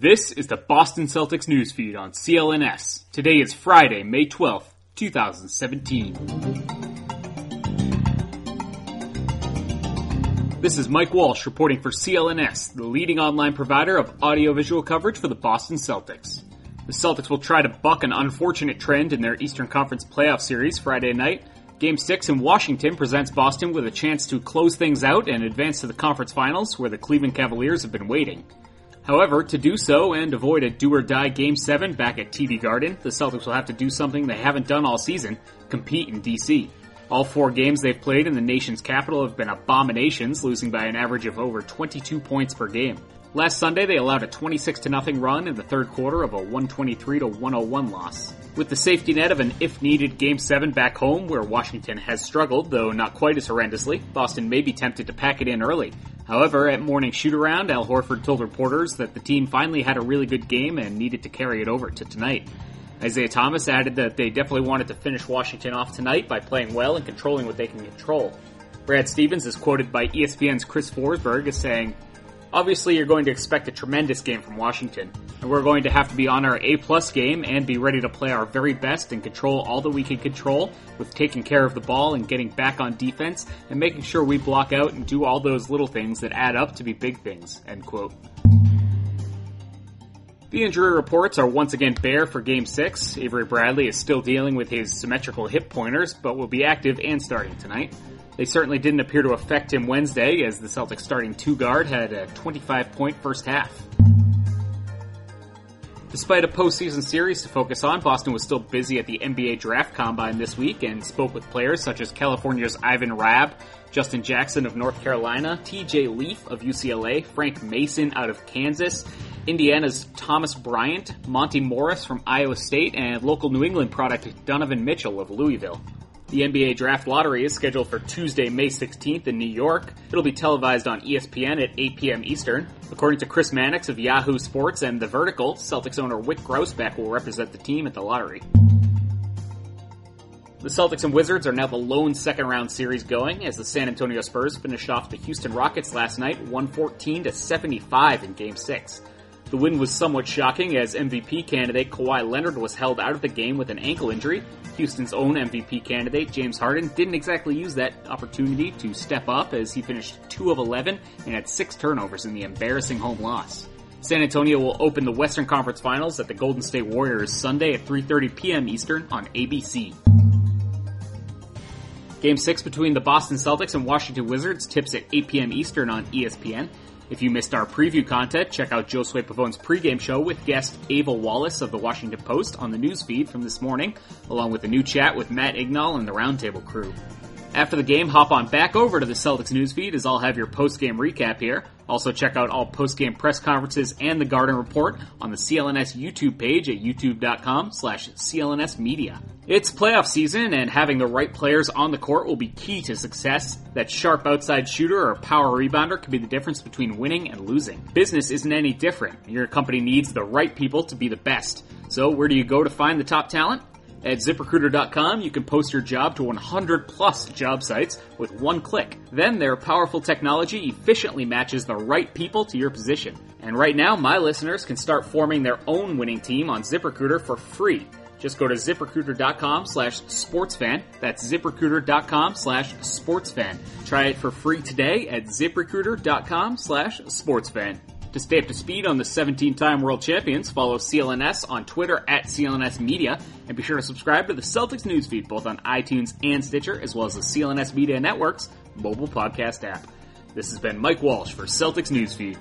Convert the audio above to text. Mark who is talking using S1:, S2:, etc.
S1: This is the Boston Celtics newsfeed on CLNS. Today is Friday, May 12th, 2017. This is Mike Walsh reporting for CLNS, the leading online provider of audiovisual coverage for the Boston Celtics. The Celtics will try to buck an unfortunate trend in their Eastern Conference playoff series Friday night. Game 6 in Washington presents Boston with a chance to close things out and advance to the conference finals where the Cleveland Cavaliers have been waiting. However, to do so and avoid a do-or-die Game 7 back at TD Garden, the Celtics will have to do something they haven't done all season, compete in DC. All 4 games they've played in the nation's capital have been abominations, losing by an average of over 22 points per game. Last Sunday, they allowed a 26-0 run in the third quarter of a 123-101 loss. With the safety net of an if-needed Game 7 back home, where Washington has struggled, though not quite as horrendously, Boston may be tempted to pack it in early. However, at morning shoot-around, Al Horford told reporters that the team finally had a really good game and needed to carry it over to tonight. Isaiah Thomas added that they definitely wanted to finish Washington off tonight by playing well and controlling what they can control. Brad Stevens is quoted by ESPN's Chris Forsberg as saying, "Obviously, you're going to expect a tremendous game from Washington, and we're going to have to be on our A-plus game and be ready to play our very best and control all that we can control with taking care of the ball and getting back on defense and making sure we block out and do all those little things that add up to be big things," end quote. The injury reports are once again bare for Game 6. Avery Bradley is still dealing with his symmetrical hip pointers, but will be active and starting tonight. They certainly didn't appear to affect him Wednesday, as the Celtics starting 2-guard had a 25-point first half. Despite a postseason series to focus on, Boston was still busy at the NBA Draft Combine this week and spoke with players such as California's Ivan Rabb, Justin Jackson of North Carolina, TJ Leaf of UCLA, Frank Mason out of Kansas, Indiana's Thomas Bryant, Monty Morris from Iowa State, and local New England product Donovan Mitchell of Louisville. The NBA Draft Lottery is scheduled for Tuesday, May 16th in New York. It'll be televised on ESPN at 8 p.m. Eastern. According to Chris Mannix of Yahoo Sports and The Vertical, Celtics owner Wick Grousbeck will represent the team at the lottery. The Celtics and Wizards are now the lone second-round series going, as the San Antonio Spurs finished off the Houston Rockets last night 114-75 in Game 6. The win was somewhat shocking as MVP candidate Kawhi Leonard was held out of the game with an ankle injury. Houston's own MVP candidate James Harden didn't exactly use that opportunity to step up as he finished 2 of 11 and had 6 turnovers in the embarrassing home loss. San Antonio will open the Western Conference Finals at the Golden State Warriors Sunday at 3:30 p.m. Eastern on ABC. Game 6 between the Boston Celtics and Washington Wizards tips at 8 p.m. Eastern on ESPN. If you missed our preview content, check out Josue Pavone's pregame show with guest Ava Wallace of the Washington Post on the newsfeed from this morning, along with a new chat with Matt Ignall and the Roundtable crew. After the game, hop on back over to the Celtics newsfeed as I'll have your post-game recap here. Also check out all post-game press conferences and the Garden Report on the CLNS YouTube page at youtube.com/CLNS Media. It's playoff season, and having the right players on the court will be key to success. That sharp outside shooter or power rebounder can be the difference between winning and losing. Business isn't any different. Your company needs the right people to be the best. So where do you go to find the top talent? At ZipRecruiter.com, you can post your job to 100+ job sites with one click. Then their powerful technology efficiently matches the right people to your position. And right now, my listeners can start forming their own winning team on ZipRecruiter for free. Just go to ZipRecruiter.com/sportsfan. That's ZipRecruiter.com/sportsfan. Try it for free today at ZipRecruiter.com/sportsfan. To stay up to speed on the 17-time world champions, follow CLNS on Twitter at CLNS Media, and be sure to subscribe to the Celtics newsfeed both on iTunes and Stitcher, as well as the CLNS Media Network's mobile podcast app. This has been Mike Walsh for Celtics Newsfeed.